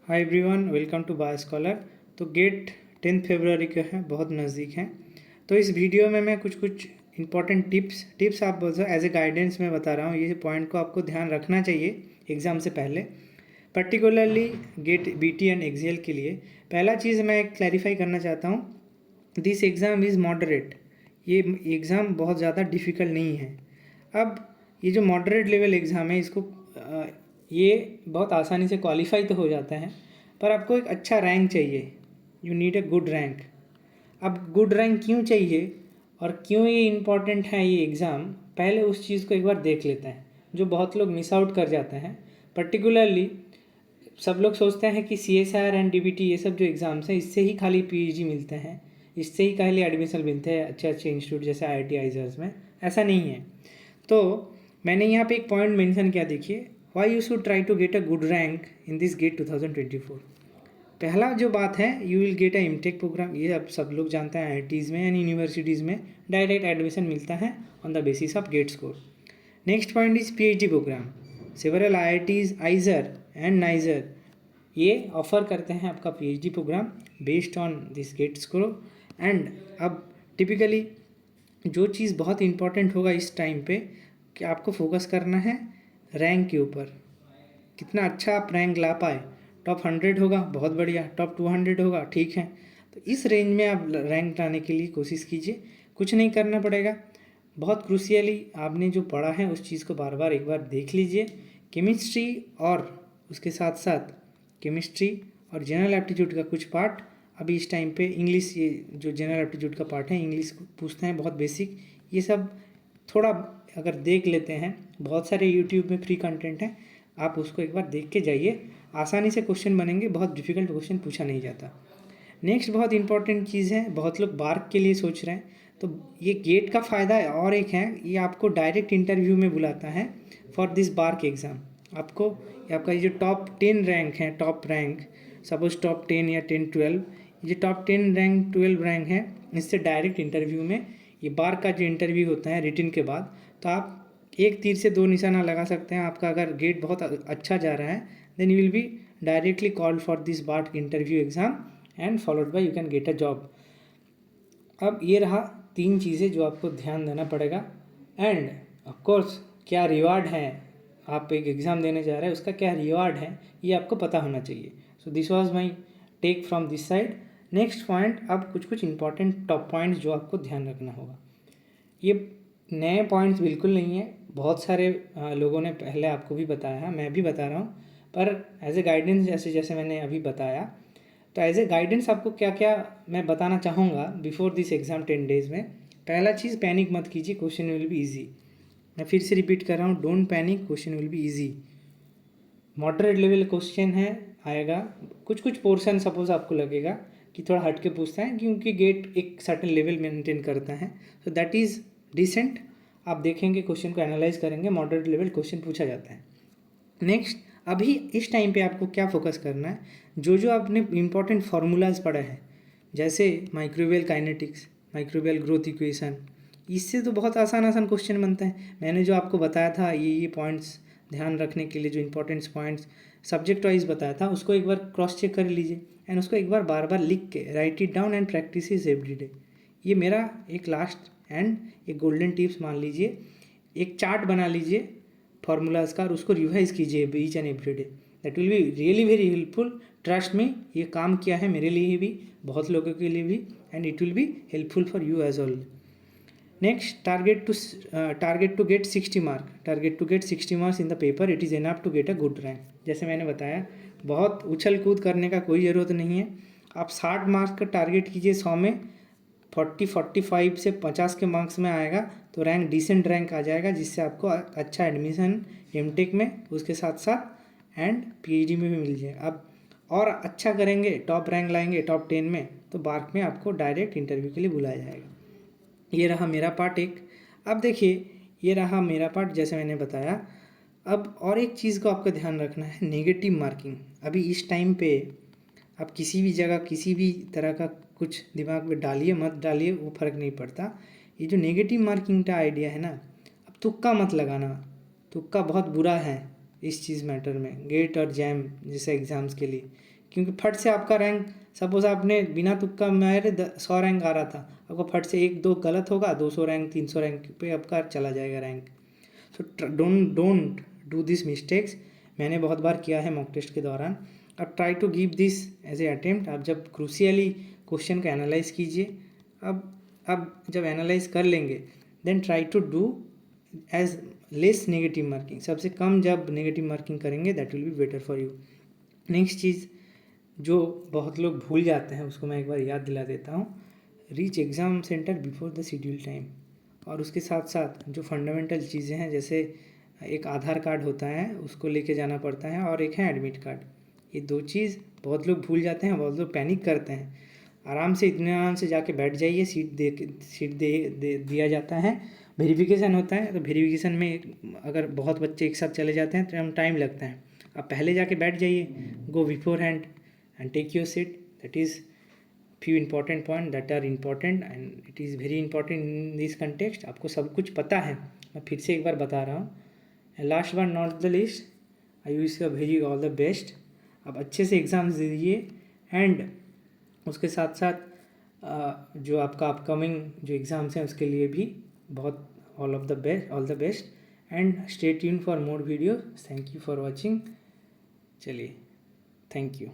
Hi everyone, welcome to Bio Scholar. तो GATE 10 फरवरी का है, बहुत नज़दीक है। तो इस वीडियो में मैं कुछ इंपॉर्टेंट टिप्स आप बोल सकते एज ए गाइडेंस में बता रहा हूँ। ये पॉइंट को आपको ध्यान रखना चाहिए एग्ज़ाम से पहले, particularly GATE BT and XL के लिए। पहला चीज़ मैं क्लैरिफाई करना चाहता हूँ, दिस एग्ज़ाम इज़ मॉडरेट। ये एग्ज़ाम बहुत ज़्यादा डिफ़िकल्ट नहीं है। अब ये जो मॉडरेट लेवल एग्ज़ाम है, इसको ये बहुत आसानी से क्वालिफाई तो हो जाता है, पर आपको एक अच्छा रैंक चाहिए। You need a good rank. अब गुड रैंक क्यों चाहिए और क्यों ये इम्पॉर्टेंट है ये एग्ज़ाम, पहले उस चीज़ को एक बार देख लेते हैं, जो बहुत लोग मिस आउट कर जाते हैं। पर्टिकुलरली सब लोग सोचते हैं कि CSIR एंड DBT ये सब जो एग्ज़ाम्स हैं, इससे ही खाली PhD मिलते हैं, इससे ही खाली एडमिशन मिलते हैं अच्छे अच्छे इंस्टीट्यूट जैसे IIT आइजर्स में। ऐसा नहीं है। तो मैंने यहाँ पे एक पॉइंट मेंशन किया, देखिए, why you should try to get a good rank in this GATE 2024। पहला जो बात है, you will get a MTech program. ये अब सब लोग जानते हैं, IITs में एंड यूनिवर्सिटीज़ में डायरेक्ट एडमिशन मिलता है on the basis of GATE score. Next point is PhD program. Several IITs, IISER and NISER ये ऑफर करते हैं आपका PhD program based on this GATE score. And अब टिपिकली जो चीज़ बहुत इंपॉर्टेंट होगा इस टाइम पे, कि आपको फोकस करना है रैंक के ऊपर। कितना अच्छा आप रैंक ला पाए। टॉप 100 होगा बहुत बढ़िया, टॉप 200 होगा ठीक है। तो इस रेंज में आप रैंक लाने के लिए कोशिश कीजिए। कुछ नहीं करना पड़ेगा। बहुत क्रूशियली आपने जो पढ़ा है उस चीज़ को बार बार एक बार देख लीजिए। केमिस्ट्री और उसके साथ साथ केमिस्ट्री और जनरल एप्टीट्यूड का कुछ पार्ट, अभी इस टाइम पे इंग्लिश, ये जो जनरल एप्टीट्यूड का पार्ट है, इंग्लिश पूछते हैं बहुत बेसिक, ये सब थोड़ा अगर देख लेते हैं, बहुत सारे यूट्यूब में फ्री कंटेंट है, आप उसको एक बार देख के जाइए। आसानी से क्वेश्चन बनेंगे, बहुत डिफिकल्ट क्वेश्चन पूछा नहीं जाता। नेक्स्ट बहुत इंपॉर्टेंट चीज़ है, बहुत लोग बार्क के लिए सोच रहे हैं, तो ये गेट का फ़ायदा और एक है, ये आपको डायरेक्ट इंटरव्यू में बुलाता है फॉर दिस बार्क एग्ज़ाम। आपका ये जो टॉप 10 रैंक है, टॉप रैंक, सपोज टॉप 10 या 10-12, ये टॉप 10 रैंक 12 रैंक है, इससे डायरेक्ट इंटरव्यू में ये बार का जो इंटरव्यू होता है रिटिन के बाद, तो आप एक तीर से दो निशाना लगा सकते हैं। आपका अगर गेट बहुत अच्छा जा रहा है, then you will be directly called for this bar interview exam and followed by you can get a job. अब ये रहा 3 चीज़ें जो आपको ध्यान देना पड़ेगा। एंड ऑफकोर्स क्या रिवार्ड है, आप एक एग्ज़ाम देने जा रहे हैं, उसका क्या रिवार्ड है ये आपको पता होना चाहिए। So this was my take from this side. Next point, अब कुछ इंपॉर्टेंट टॉप पॉइंट्स जो आपको ध्यान रखना होगा। ये नए पॉइंट्स बिल्कुल नहीं है, बहुत सारे लोगों ने पहले आपको भी बताया है, मैं भी बता रहा हूँ, पर एज ए गाइडेंस जैसे जैसे मैंने अभी बताया, तो एज ए गाइडेंस आपको क्या क्या मैं बताना चाहूँगा बिफोर दिस एग्ज़ाम 10 डेज़ में। पहला चीज़, पैनिक मत कीजिए, क्वेश्चन विल बी ईजी। मैं फिर से रिपीट कर रहा हूँ, don't panic, question will be easy. Moderate level question है, आएगा। कुछ पोर्शन सपोज आपको लगेगा कि थोड़ा हट के पूछता है, क्योंकि गेट एक सर्टेन लेवल मेंटेन करता है, सो दैट इज़ डिसेंट। आप देखेंगे, क्वेश्चन को एनालाइज करेंगे, मॉडरेट लेवल क्वेश्चन पूछा जाता है। नेक्स्ट, अभी इस टाइम पे आपको क्या फोकस करना है, जो आपने इंपॉर्टेंट फार्मूलाज पढ़ा है, जैसे microwell kinetics, microwell growth equation, इससे तो बहुत आसान आसान क्वेश्चन बनते हैं। मैंने जो आपको बताया था, ये पॉइंट्स ध्यान रखने के लिए, जो इंपॉर्टेंट पॉइंट्स सब्जेक्ट वाइज बताया था, उसको एक बार क्रॉस चेक कर लीजिए एंड उसको एक बार बार बार लिख के right it down and practice is every day. ये मेरा एक लास्ट एंड एक गोल्डन टिप्स मान लीजिए। एक चार्ट बना लीजिए फार्मूलाज का और उसको रिवाइज कीजिए each and every day. That will be really very helpful. Trust में, ये काम किया है मेरे लिए भी, बहुत लोगों के लिए भी, and it will be helpful for you as all. Next, target to get 60 mark. Target to get 60 marks in the paper, it is enough to get a good rank. जैसे मैंने बताया, बहुत उछल कूद करने का कोई ज़रूरत नहीं है। आप 60 मार्क्स का टारगेट कीजिए, 100 में 45 से 50 के मार्क्स में आएगा तो रैंक, डिसेंट रैंक आ जाएगा, जिससे आपको अच्छा एडमिशन एमटेक में, उसके साथ साथ एंड PhD में भी मिल जाएगा। अब और अच्छा करेंगे, टॉप रैंक लाएंगे टॉप 10 में, तो बार्क में आपको डायरेक्ट इंटरव्यू के लिए बुलाया जाएगा। ये रहा मेरा पार्ट एक। अब देखिए, ये रहा मेरा पार्ट जैसे मैंने बताया। अब और एक चीज़ को आपको ध्यान रखना है, नेगेटिव मार्किंग। अभी इस टाइम पे आप किसी भी जगह किसी भी तरह का कुछ दिमाग में डालिए मत डालिए, वो फ़र्क नहीं पड़ता। ये जो नेगेटिव मार्किंग का आइडिया है ना, अब तुक्का मत लगाना। तुक्का बहुत बुरा है इस चीज़ मैटर में, गेट और जैम जैसे एग्ज़ाम्स के लिए, क्योंकि फट से आपका रैंक, सपोज आपने बिना तुक्का मारे 100 रैंक आ रहा था, आपको फट से 1-2 गलत होगा, 200 रैंक 300 रैंक पे आपका चला जाएगा rank. So don't do this mistakes. मैंने बहुत बार किया है मॉक टेस्ट के दौरान। अब try to give this as a attempt. आप जब क्रूशियली क्वेश्चन का एनालाइज कीजिए। अब जब एनालाइज कर लेंगे then try to do as less negative marking. सबसे कम जब नेगेटिव मार्किंग करेंगे that will be better for you. Next चीज़ जो बहुत लोग भूल जाते हैं उसको मैं एक बार याद दिला देता हूँ। Reach exam centre before the schedule time. और उसके साथ साथ जो फंडामेंटल चीज़ें हैं, जैसे एक आधार कार्ड होता है उसको लेके जाना पड़ता है, और एक है एडमिट कार्ड। ये 2 चीज़ बहुत लोग भूल जाते हैं, बहुत लोग पैनिक करते हैं। आराम से, इतने आराम से जाके बैठ जाइए, सीट दे दिया जाता है। वेरिफिकेशन होता है, तो वेरिफिकेशन में अगर बहुत बच्चे एक साथ चले जाते हैं तो टाइम लगता है। आप पहले जाके बैठ जाइए, go before hand and take your seat. That is few important point that are important and it is very important in this context. आपको सब कुछ पता है, मैं फिर से एक बार बता रहा हूँ। Last but not the list, I wish you very all the best. आप अच्छे से एग्ज़ाम्स दीजिए एंड उसके साथ साथ जो आपका अपकमिंग जो एग्ज़ाम्स हैं उसके लिए भी बहुत all the best and stay tune for more video. Thank you for watching. चलिए, थैंक यू।